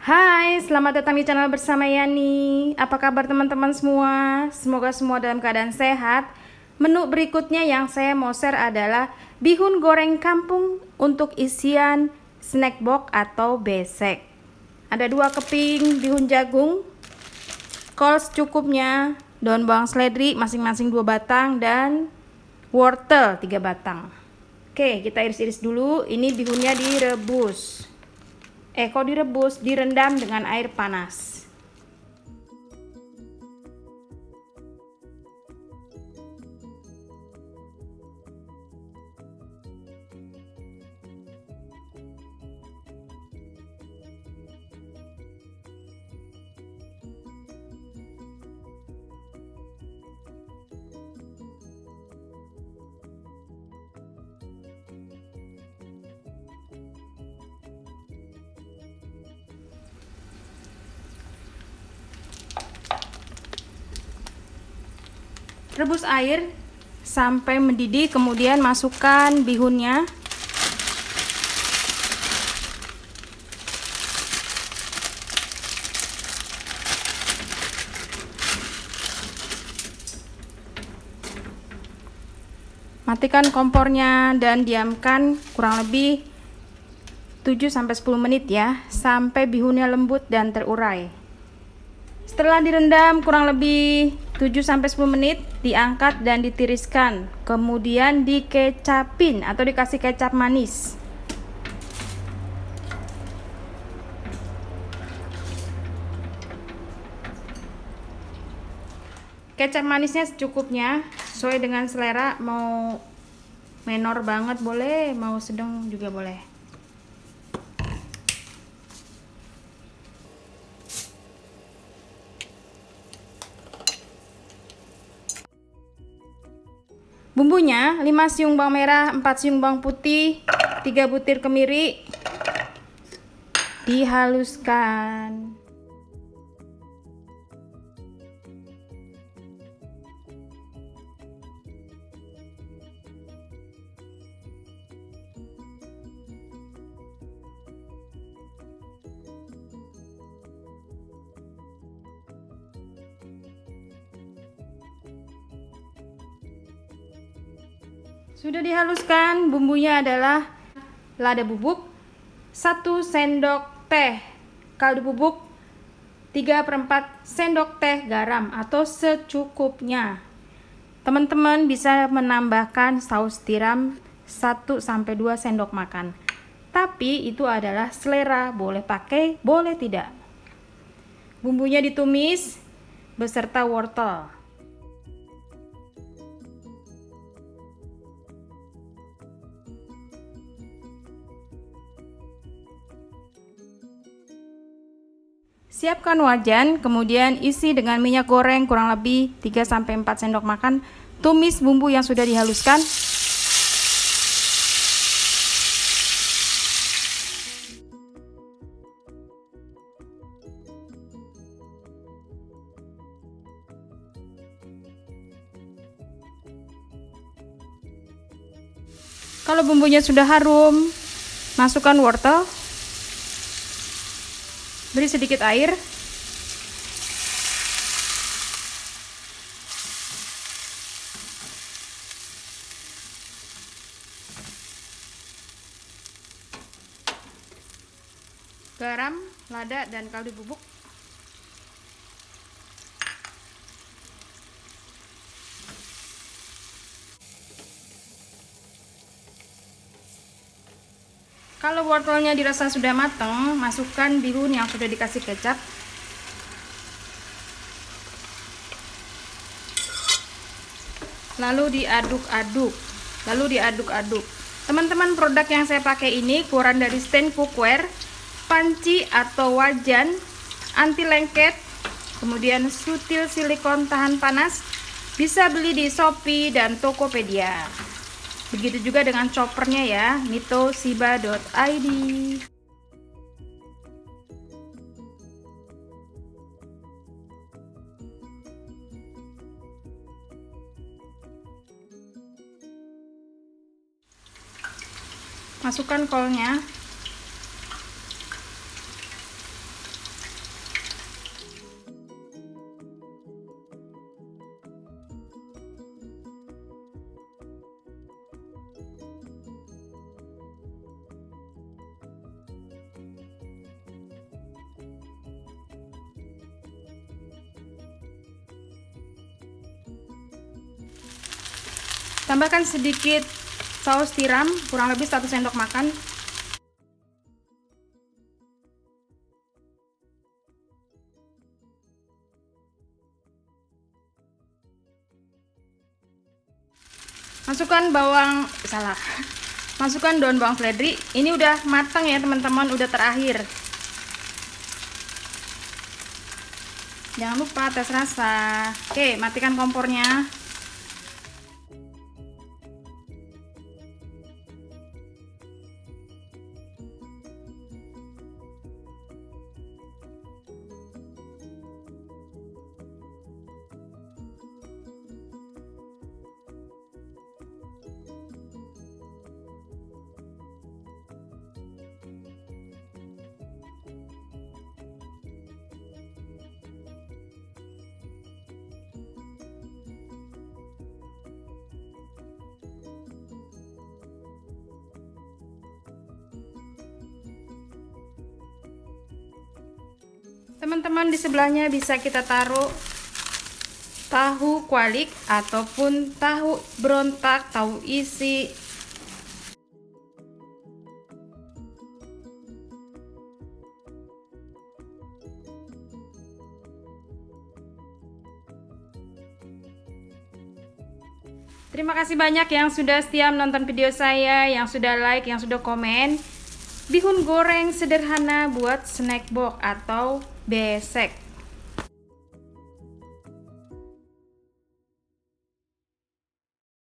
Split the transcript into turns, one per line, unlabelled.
Hai, selamat datang di channel bersama Yani. Apa kabar teman-teman semua? Semoga semua dalam keadaan sehat. Menu berikutnya yang saya mau share adalah bihun goreng kampung untuk isian snack box atau besek. Ada 2 keping bihun jagung, kol secukupnya, daun bawang seledri masing-masing 2 batang, dan wortel 3 batang. Oke, kita iris-iris dulu. Ini bihunnya direbus. Kok direbus, direndam dengan air panas. Rebus air sampai mendidih, kemudian masukkan bihunnya. Matikan kompornya dan diamkan kurang lebih 7-10 menit ya, sampai bihunnya lembut dan terurai. Setelah direndam kurang lebih 7-10 menit, diangkat dan ditiriskan. Kemudian dikecapin atau dikasih kecap manis. Kecap manisnya secukupnya, sesuai dengan selera. Mau menor banget boleh, mau sedang juga boleh. Bumbunya 5 siung bawang merah, 4 siung bawang putih, 3 butir kemiri. Dihaluskan. Sudah dihaluskan, bumbunya adalah lada bubuk 1 sendok teh, kaldu bubuk 3/4 sendok teh garam atau secukupnya. Teman-teman bisa menambahkan saus tiram 1-2 sendok makan. Tapi itu adalah selera, boleh pakai, boleh tidak. Bumbunya ditumis beserta wortel. Siapkan wajan, kemudian isi dengan minyak goreng kurang lebih 3-4 sendok makan. Tumis bumbu yang sudah dihaluskan. Kalau bumbunya sudah harum, masukkan wortel. Beri sedikit air. Garam, lada, dan kaldu bubuk. Kalau wortelnya dirasa sudah matang, masukkan bihun yang sudah dikasih kecap. Lalu diaduk-aduk. Teman-teman, produk yang saya pakai ini keluaran dari stand cookware, panci atau wajan, anti lengket, kemudian sutil silikon tahan panas. Bisa beli di Shopee dan Tokopedia. Begitu juga dengan choppernya ya, mitoshiba.id. Masukkan kolnya. Tambahkan sedikit saus tiram, kurang lebih 1 sendok makan. Masukkan masukkan daun bawang seledri. Ini udah matang ya teman-teman, udah terakhir. Jangan lupa tes rasa. Oke, matikan kompornya. Teman-teman, di sebelahnya bisa kita taruh tahu kualik ataupun tahu berontak, tahu isi. Terima kasih banyak yang sudah setia menonton video saya, yang sudah like, yang sudah komen. Bihun goreng sederhana buat snack box atau besek.